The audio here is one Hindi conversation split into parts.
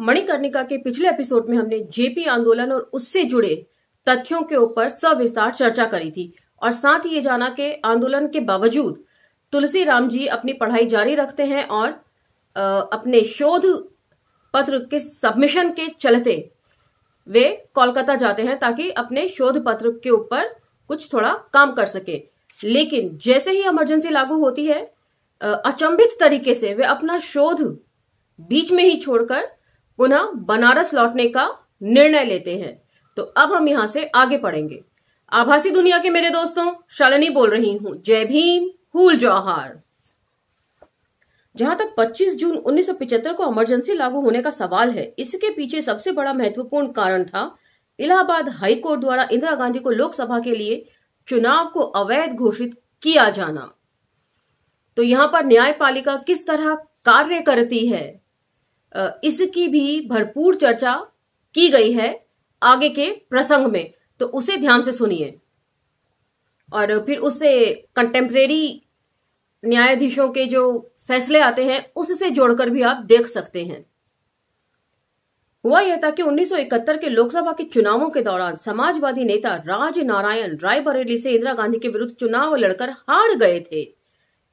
मणिकर्णिका के पिछले एपिसोड में हमने जेपी आंदोलन और उससे जुड़े तथ्यों के ऊपर सविस्तार चर्चा करी थी और साथ ही ये जाना कि आंदोलन के बावजूद तुलसीराम जी अपनी पढ़ाई जारी रखते हैं और अपने शोध पत्र के सबमिशन के चलते वे कोलकाता जाते हैं ताकि अपने शोध पत्र के ऊपर कुछ थोड़ा काम कर सके। लेकिन जैसे ही इमरजेंसी लागू होती है अचंभित तरीके से वे अपना शोध बीच में ही छोड़कर पुनः बनारस लौटने का निर्णय लेते हैं। तो अब हम यहां से आगे पढ़ेंगे। आभासी दुनिया के मेरे दोस्तों, शालिनी बोल रही हूं। जय भीम, हुल जौहार। जहां तक 25 जून 1975 को इमरजेंसी लागू होने का सवाल है, इसके पीछे सबसे बड़ा महत्वपूर्ण कारण था इलाहाबाद हाई कोर्ट द्वारा इंदिरा गांधी को लोकसभा के लिए चुनाव को अवैध घोषित किया जाना। तो यहां पर न्यायपालिका किस तरह कार्य करती है इसकी भी भरपूर चर्चा की गई है आगे के प्रसंग में, तो उसे ध्यान से सुनिए और फिर उससे कंटेम्परेरी न्यायाधीशों के जो फैसले आते हैं उससे जोड़कर भी आप देख सकते हैं। हुआ यह था कि 1971 के लोकसभा के चुनावों के दौरान समाजवादी नेता राज नारायण रायबरेली से इंदिरा गांधी के विरुद्ध चुनाव लड़कर हार गए थे।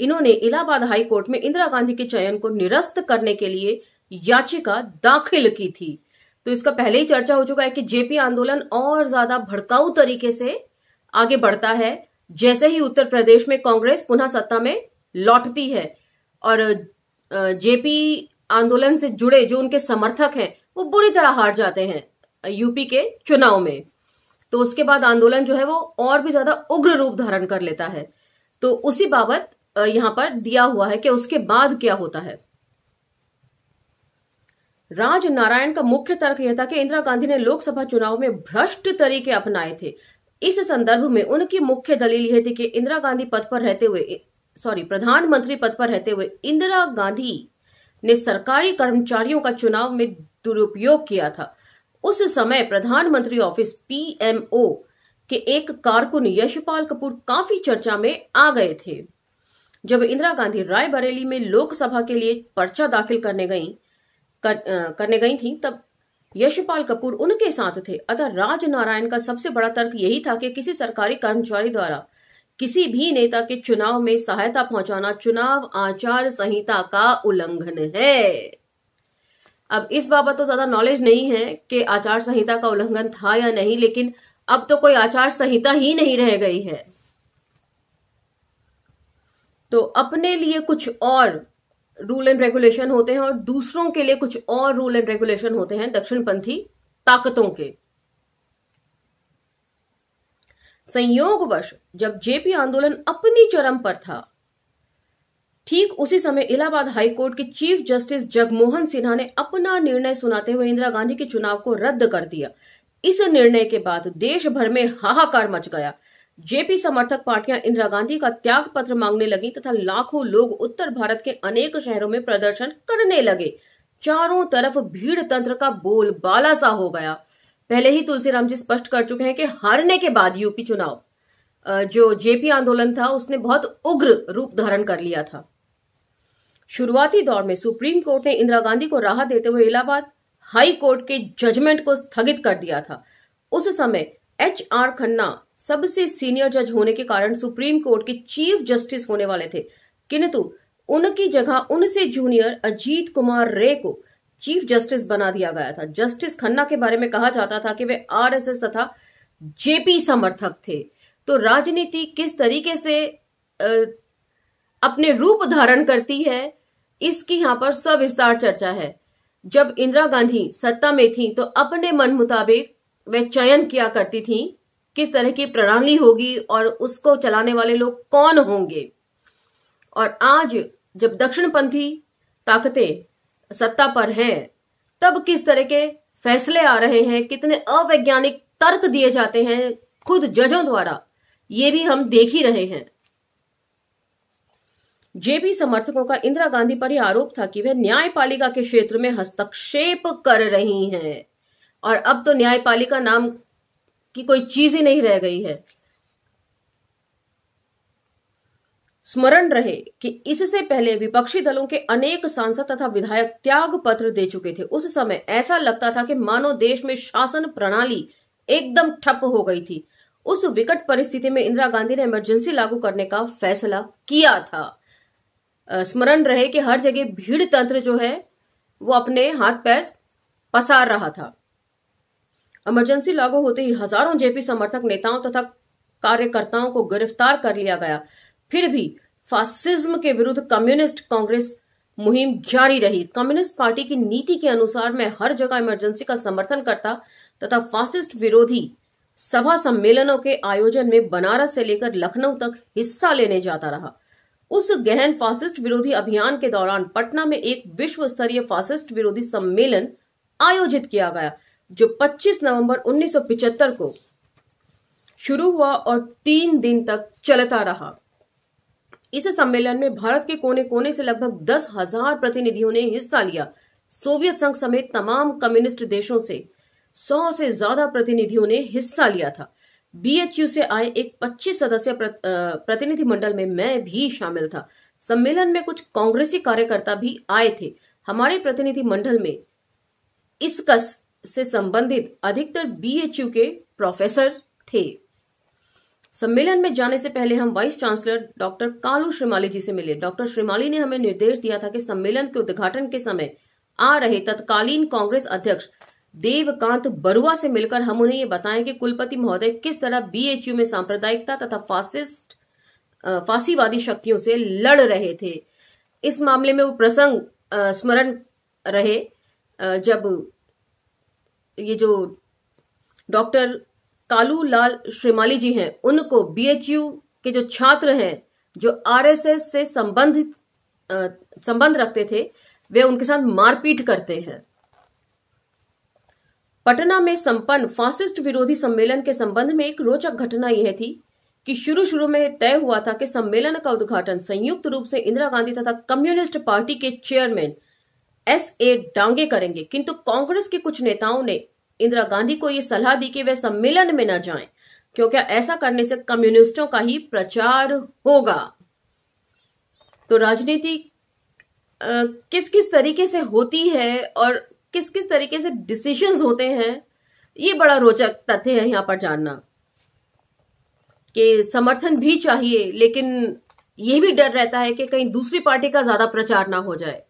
इन्होंने इलाहाबाद हाई कोर्ट में इंदिरा गांधी के चयन को निरस्त करने के लिए याचिका दाखिल की थी। तो इसका पहले ही चर्चा हो चुका है कि जेपी आंदोलन और ज्यादा भड़काऊ तरीके से आगे बढ़ता है जैसे ही उत्तर प्रदेश में कांग्रेस पुनः सत्ता में लौटती है और जेपी आंदोलन से जुड़े जो उनके समर्थक हैं वो बुरी तरह हार जाते हैं यूपी के चुनाव में। तो उसके बाद आंदोलन जो है वो और भी ज्यादा उग्र रूप धारण कर लेता है। तो उसी बाबत यहां पर दिया हुआ है कि उसके बाद क्या होता है। राज नारायण का मुख्य तर्क यह था कि इंदिरा गांधी ने लोकसभा चुनाव में भ्रष्ट तरीके अपनाए थे। इस संदर्भ में उनकी मुख्य दलील यह थी कि इंदिरा गांधी पद पर रहते हुए प्रधानमंत्री पद पर रहते हुए इंदिरा गांधी ने सरकारी कर्मचारियों का चुनाव में दुरुपयोग किया था। उस समय प्रधानमंत्री ऑफिस पीएमओ के एक कारकुन यशपाल कपूर काफी चर्चा में आ गए थे। जब इंदिरा गांधी रायबरेली में लोकसभा के लिए पर्चा दाखिल करने गई थी तब यशपाल कपूर उनके साथ थे। अतः राज नारायण का सबसे बड़ा तर्क यही था कि किसी सरकारी कर्मचारी द्वारा किसी भी नेता के चुनाव में सहायता पहुंचाना चुनाव आचार संहिता का उल्लंघन है। अब इस बाबत तो ज्यादा नॉलेज नहीं है कि आचार संहिता का उल्लंघन था या नहीं, लेकिन अब तो कोई आचार संहिता ही नहीं रह गई है। तो अपने लिए कुछ और रूल एंड रेगुलेशन होते हैं और दूसरों के लिए कुछ और रूल एंड रेगुलेशन होते हैं दक्षिणपंथी ताकतों के। संयोगवश जब जेपी आंदोलन अपनी चरम पर था, ठीक उसी समय इलाहाबाद हाई कोर्ट के चीफ जस्टिस जगमोहन सिन्हा ने अपना निर्णय सुनाते हुए इंदिरा गांधी के चुनाव को रद्द कर दिया। इस निर्णय के बाद देश भर में हाहाकार मच गया। जेपी समर्थक पार्टियां इंदिरा गांधी का त्याग पत्र मांगने लगी तथा लाखों लोग उत्तर भारत के अनेक शहरों में प्रदर्शन करने लगे। चारों तरफ भीड़ तंत्र का बोलबाला सा हो गया। पहले ही तुलसीराम जी स्पष्ट कर चुके हैं कि हारने के बाद यूपी चुनाव जो जेपी आंदोलन था उसने बहुत उग्र रूप धारण कर लिया था। शुरुआती दौर में सुप्रीम कोर्ट ने इंदिरा गांधी को राहत देते हुए इलाहाबाद हाई कोर्ट के जजमेंट को स्थगित कर दिया था। उस समय HR खन्ना सबसे सीनियर जज होने के कारण सुप्रीम कोर्ट के चीफ जस्टिस होने वाले थे, किंतु उनकी जगह उनसे जूनियर अजीत कुमार रे को चीफ जस्टिस बना दिया गया था। जस्टिस खन्ना के बारे में कहा जाता था कि वे RSS तथा जेपी समर्थक थे। तो राजनीति किस तरीके से अपने रूप धारण करती है इसकी यहां पर सविस्तार चर्चा है। जब इंदिरा गांधी सत्ता में थी तो अपने मन मुताबिक वे चयन किया करती थी किस तरह की प्रणाली होगी और उसको चलाने वाले लोग कौन होंगे। और आज जब दक्षिणपंथी ताकतें सत्ता पर हैं तब किस तरह के फैसले आ रहे हैं, कितने अवैज्ञानिक तर्क दिए जाते हैं खुद जजों द्वारा, ये भी हम देख ही रहे हैं। जेपी समर्थकों का इंदिरा गांधी पर यह आरोप था कि वे न्यायपालिका के क्षेत्र में हस्तक्षेप कर रही हैं और अब तो न्यायपालिका नाम की कोई चीज ही नहीं रह गई है। स्मरण रहे कि इससे पहले विपक्षी दलों के अनेक सांसद तथा विधायक त्याग पत्र दे चुके थे। उस समय ऐसा लगता था कि मानो देश में शासन प्रणाली एकदम ठप हो गई थी। उस विकट परिस्थिति में इंदिरा गांधी ने इमरजेंसी लागू करने का फैसला किया था। स्मरण रहे कि हर जगह भीड़ तंत्र जो है वो अपने हाथ पैर पसार रहा था। इमरजेंसी लागू होते ही हजारों जेपी समर्थक नेताओं तथा कार्यकर्ताओं को गिरफ्तार कर लिया गया। फिर भी फासिज्म के विरुद्ध कम्युनिस्ट कांग्रेस मुहिम जारी रही। कम्युनिस्ट पार्टी की नीति के अनुसार मैं हर जगह इमरजेंसी का समर्थन करता तथा फासिस्ट विरोधी सभा सम्मेलनों के आयोजन में बनारस से लेकर लखनऊ तक हिस्सा लेने जाता रहा। उस गहन फासिस्ट विरोधी अभियान के दौरान पटना में एक विश्व स्तरीय फासिस्ट विरोधी सम्मेलन आयोजित किया गया, जो 25 नवंबर 1975 को शुरू हुआ और 3 दिन तक चलता रहा। इस सम्मेलन में भारत के कोने कोने से लगभग 10,000 प्रतिनिधियों ने हिस्सा लिया। सोवियत संघ समेत तमाम कम्युनिस्ट देशों से 100 से ज्यादा प्रतिनिधियों ने हिस्सा लिया था। बीएचयू से आए एक 25 सदस्यीय प्रतिनिधि मंडल में मैं भी शामिल था। सम्मेलन में कुछ कांग्रेसी कार्यकर्ता भी आए थे। हमारे प्रतिनिधि मंडल में इसकस से संबंधित अधिकतर बीएचयू के प्रोफेसर थे। सम्मेलन में जाने से पहले हम vice chancellor doctor Kalu Shrimali ji से मिले। डॉक्टर श्रीमाली ने हमें निर्देश दिया था कि सम्मेलन के उद्घाटन के समय आ रहे तत्कालीन कांग्रेस अध्यक्ष देवकांत बरुआ से मिलकर हम उन्हें ये बताएं कि कुलपति महोदय किस तरह बीएचयू में सांप्रदायिकता तथा फांसीवादी शक्तियों से लड़ रहे थे। इस मामले में वो प्रसंग स्मरण रहे जब ये जो डॉक्टर कालू लाल श्रीमाली जी हैं, उनको बीएचयू के जो छात्र हैं जो आरएसएस से संबंध रखते थे, वे उनके साथ मारपीट करते हैं। पटना में संपन्न फासिस्ट विरोधी सम्मेलन के संबंध में एक रोचक घटना यह थी कि शुरू में तय हुआ था कि सम्मेलन का उद्घाटन संयुक्त रूप से इंदिरा गांधी तथा कम्युनिस्ट पार्टी के चेयरमैन एसए डांगे करेंगे, किंतु कांग्रेस के कुछ नेताओं ने इंदिरा गांधी को यह सलाह दी कि वे सम्मेलन में न जाएं, क्योंकि ऐसा करने से कम्युनिस्टों का ही प्रचार होगा। तो राजनीति किस किस तरीके से होती है और किस किस तरीके से डिसीजंस होते हैं, ये बड़ा रोचक तथ्य है यहां पर जानना कि समर्थन भी चाहिए, लेकिन यह भी डर रहता है कि कहीं दूसरी पार्टी का ज्यादा प्रचार ना हो जाए।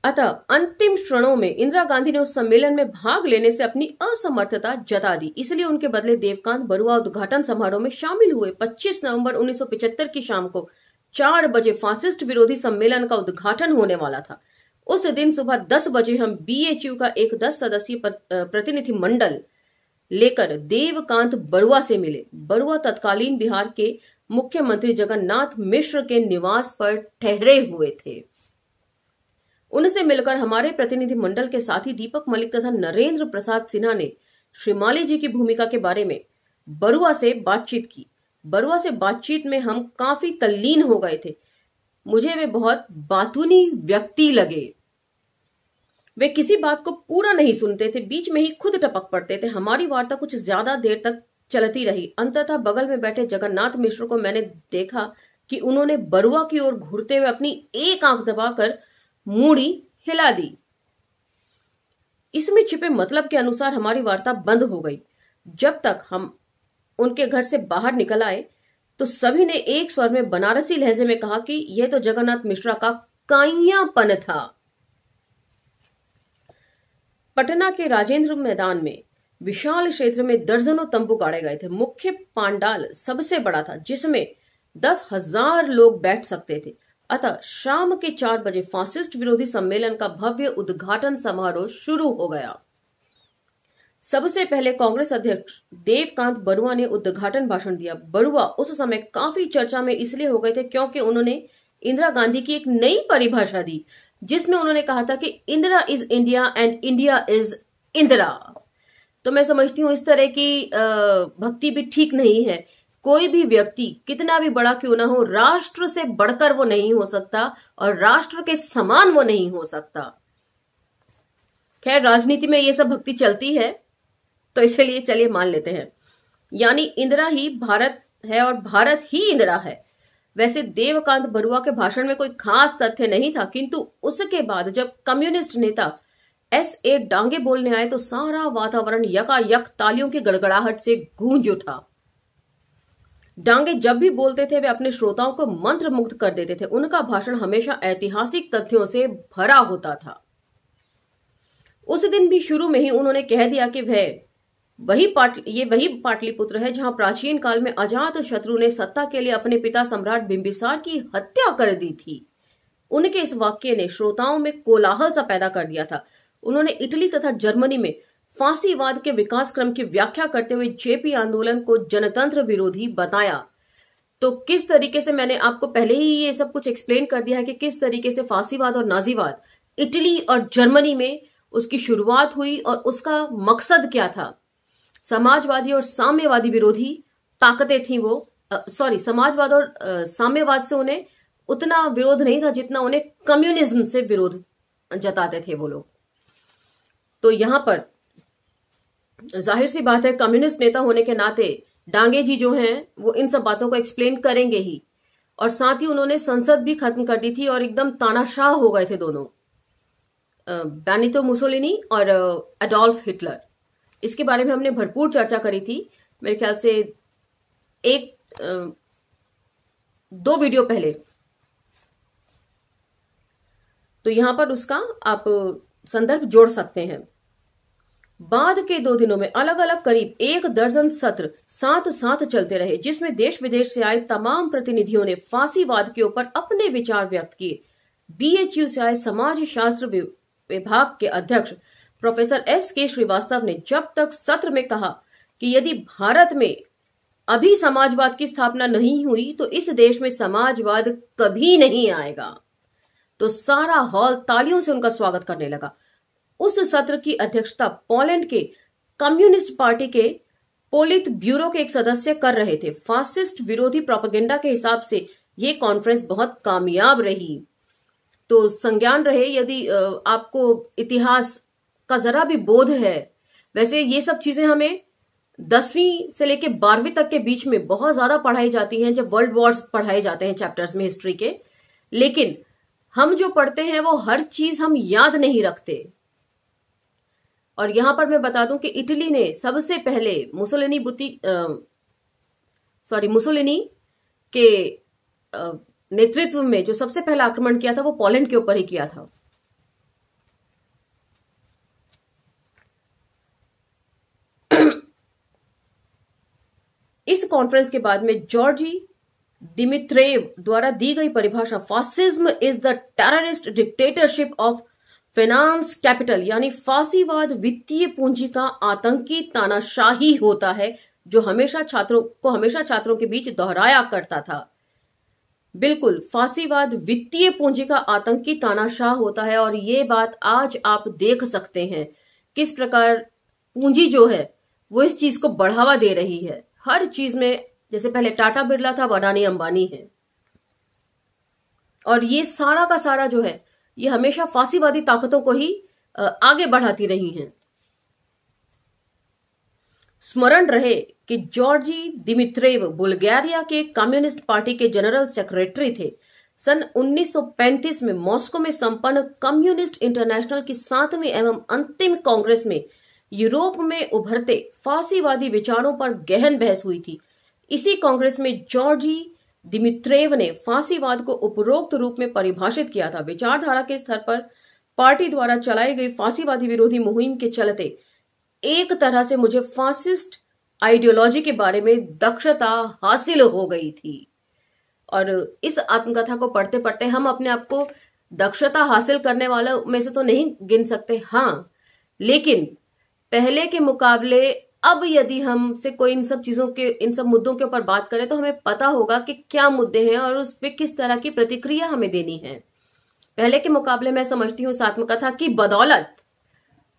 अतः अंतिम क्षणों में इंदिरा गांधी ने उस सम्मेलन में भाग लेने से अपनी असमर्थता जता दी। इसलिए उनके बदले देवकांत बरुआ उद्घाटन समारोह में शामिल हुए। 25 नवंबर 1975 की शाम को 4 बजे फासिस्ट विरोधी सम्मेलन का उद्घाटन होने वाला था। उस दिन सुबह 10 बजे हम बीएचयू का एक 10 सदस्यीय प्रतिनिधि मंडल लेकर देवकांत बरुआ से मिले। बरुआ तत्कालीन बिहार के मुख्यमंत्री जगन्नाथ मिश्र के निवास पर ठहरे हुए थे। उनसे मिलकर हमारे प्रतिनिधि मंडल के साथी दीपक मलिक तथा नरेंद्र प्रसाद सिन्हा ने श्रीमाली जी की भूमिका के बारे में बरुआ से बातचीत की। बरुआ से बातचीत में हम काफी तल्लीन हो गए थे। मुझे वे बहुत बातूनी व्यक्ति लगे। वे किसी बात को पूरा नहीं सुनते थे, बीच में ही खुद टपक पड़ते थे। हमारी वार्ता कुछ ज्यादा देर तक चलती रही। अंततः बगल में बैठे जगन्नाथ मिश्र को मैंने देखा कि उन्होंने बरुआ की ओर घूरते हुए अपनी एक आंख दबाकर मूड़ी हिला दी। इसमें छिपे मतलब के अनुसार हमारी वार्ता बंद हो गई। जब तक हम उनके घर से बाहर निकल आए तो सभी ने एक स्वर में बनारसी लहजे में कहा कि यह तो जगन्नाथ मिश्रा का काइयापन था। पटना के राजेंद्र मैदान में विशाल क्षेत्र में दर्जनों तंबू गाड़े गए थे। मुख्य पांडाल सबसे बड़ा था, जिसमें 10,000 लोग बैठ सकते थे। अतः शाम के 4 बजे फासिस्ट विरोधी सम्मेलन का भव्य उद्घाटन समारोह शुरू हो गया। सबसे पहले कांग्रेस अध्यक्ष देवकांत बरुआ ने उद्घाटन भाषण दिया। बरुआ उस समय काफी चर्चा में इसलिए हो गए थे क्योंकि उन्होंने इंदिरा गांधी की एक नई परिभाषा दी, जिसमें उन्होंने कहा था कि Indira is India and India is Indira. तो मैं समझती हूं इस तरह की भक्ति भी ठीक नहीं है। कोई भी व्यक्ति कितना भी बड़ा क्यों ना हो, राष्ट्र से बढ़कर वो नहीं हो सकता और राष्ट्र के समान वो नहीं हो सकता। खैर, राजनीति में ये सब भक्ति चलती है, तो इसलिए चलिए मान लेते हैं। यानी इंदिरा ही भारत है और भारत ही इंदिरा है। वैसे देवकांत बरुआ के भाषण में कोई खास तथ्य नहीं था, किंतु उसके बाद जब कम्युनिस्ट नेता S.A. डांगे बोलने आए तो सारा वातावरण यकायक तालियों की गड़गड़ाहट से गूंज उठा। डांगे जब भी बोलते थे वे अपने श्रोताओं को मंत्र मुग्ध कर देते थे। उनका भाषण हमेशा ऐतिहासिक तथ्यों से भरा होता था। उस दिन भी शुरू में ही उन्होंने कह दिया कि ये वही पाटलिपुत्र है जहां प्राचीन काल में अजात शत्रु ने सत्ता के लिए अपने पिता सम्राट बिंबिसार की हत्या कर दी थी। उनके इस वाक्य ने श्रोताओं में कोलाहल सा पैदा कर दिया था। उन्होंने इटली तथा जर्मनी में फांसीवाद के विकास क्रम की व्याख्या करते हुए जेपी आंदोलन को जनतंत्र विरोधी बताया। तो किस तरीके से, मैंने आपको पहले ही ये सब कुछ एक्सप्लेन कर दिया है कि किस तरीके से फांसीवाद और नाजीवाद इटली और जर्मनी में उसकी शुरुआत हुई और उसका मकसद क्या था। समाजवादी और साम्यवादी विरोधी ताकतें थी वो, समाजवाद और साम्यवाद से उन्हें उतना विरोध नहीं था जितना उन्हें कम्युनिज्म से विरोध जताते थे वो लोग। तो यहां पर जाहिर सी बात है, कम्युनिस्ट नेता होने के नाते डांगे जी जो हैं वो इन सब बातों को एक्सप्लेन करेंगे ही। और साथ ही उन्होंने संसद भी खत्म कर दी थी और एकदम तानाशाह हो गए थे दोनों, बेनितो मुसोलिनी और एडोल्फ हिटलर। इसके बारे में हमने भरपूर चर्चा करी थी, मेरे ख्याल से 2 वीडियो पहले। तो यहां पर उसका आप संदर्भ जोड़ सकते हैं। बाद के 2 दिनों में अलग अलग करीब 1 दर्जन सत्र साथ साथ चलते रहे, जिसमें देश विदेश से आए तमाम प्रतिनिधियों ने फांसीवाद के ऊपर अपने विचार व्यक्त किए। BHU से आए समाज शास्त्र विभाग के अध्यक्ष प्रोफेसर S.K. श्रीवास्तव ने जब तक सत्र में कहा कि यदि भारत में अभी समाजवाद की स्थापना नहीं हुई तो इस देश में समाजवाद कभी नहीं आएगा, तो सारा हॉल तालियों से उनका स्वागत करने लगा। उस सत्र की अध्यक्षता पोलैंड के कम्युनिस्ट पार्टी के पोलित ब्यूरो के एक सदस्य कर रहे थे। फासिस्ट विरोधी प्रोपेगेंडा के हिसाब से यह कॉन्फ्रेंस बहुत कामयाब रही। तो संज्ञान रहे, यदि आपको इतिहास का जरा भी बोध है, वैसे ये सब चीजें हमें 10वीं से लेके 12वीं तक के बीच में बहुत ज्यादा पढ़ाई जाती हैं, जब वर्ल्ड वॉर्स पढ़ाए जाते हैं चैप्टर्स में हिस्ट्री के, लेकिन हम जो पढ़ते हैं वो हर चीज हम याद नहीं रखते। और यहां पर मैं बता दूं कि इटली ने सबसे पहले मुसोलिनी के नेतृत्व में जो सबसे पहला आक्रमण किया था वो पोलैंड के ऊपर ही किया था। इस कॉन्फ्रेंस के बाद में जॉर्जी दिमित्रेव द्वारा दी गई परिभाषा fascism is the terrorist dictatorship of finance capital, यानी फांसीवाद वित्तीय पूंजी का आतंकी तानाशाही होता है, जो हमेशा छात्रों के बीच दोहराया करता था। बिल्कुल, फांसीवाद वित्तीय पूंजी का आतंकी तानाशाह होता है। और ये बात आज आप देख सकते हैं किस प्रकार पूंजी जो है वो इस चीज को बढ़ावा दे रही है हर चीज में। जैसे पहले टाटा बिरला था, अब अडानी अंबानी है। और ये सारा का सारा जो है ये हमेशा फांसीवादी ताकतों को ही आगे बढ़ाती रही हैं। स्मरण रहे कि जॉर्जी दिमित्रेव बुल्गारिया के कम्युनिस्ट पार्टी के जनरल सेक्रेटरी थे। सन 1935 में मॉस्को में संपन्न कम्युनिस्ट इंटरनेशनल की 7वीं एवं अंतिम कांग्रेस में यूरोप में उभरते फांसीवादी विचारों पर गहन बहस हुई थी। इसी कांग्रेस में जॉर्जी दिमित्रेव ने फांसीवाद को उपरोक्त रूप में परिभाषित किया था। विचारधारा के स्तर पर पार्टी द्वारा चलाई गई फांसीवादी विरोधी मुहिम के चलते एक तरह से मुझे फासिस्ट आइडियोलॉजी के बारे में दक्षता हासिल हो गई थी। और इस आत्मकथा को पढ़ते पढ़ते हम अपने आप को दक्षता हासिल करने वालों में से तो नहीं गिन सकते, हाँ, लेकिन पहले के मुकाबले अब यदि हमसे कोई इन सब मुद्दों के ऊपर बात करे तो हमें पता होगा कि क्या मुद्दे हैं और उस पर किस तरह की प्रतिक्रिया हमें देनी है। पहले के मुकाबले मैं समझती हूँ इस आत्मकथा की बदौलत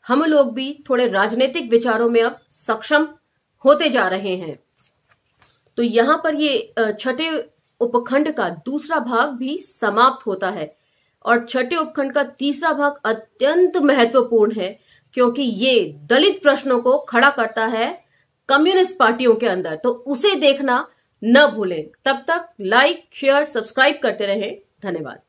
हम लोग भी थोड़े राजनीतिक विचारों में अब सक्षम होते जा रहे हैं। तो यहां पर ये 6ठे उपखंड का दूसरा भाग भी समाप्त होता है और 6ठे उपखंड का तीसरा भाग अत्यंत महत्वपूर्ण है, क्योंकि ये दलित प्रश्नों को खड़ा करता है कम्युनिस्ट पार्टियों के अंदर, तो उसे देखना न भूलें। तब तक लाइक, शेयर, सब्सक्राइब करते रहें। धन्यवाद।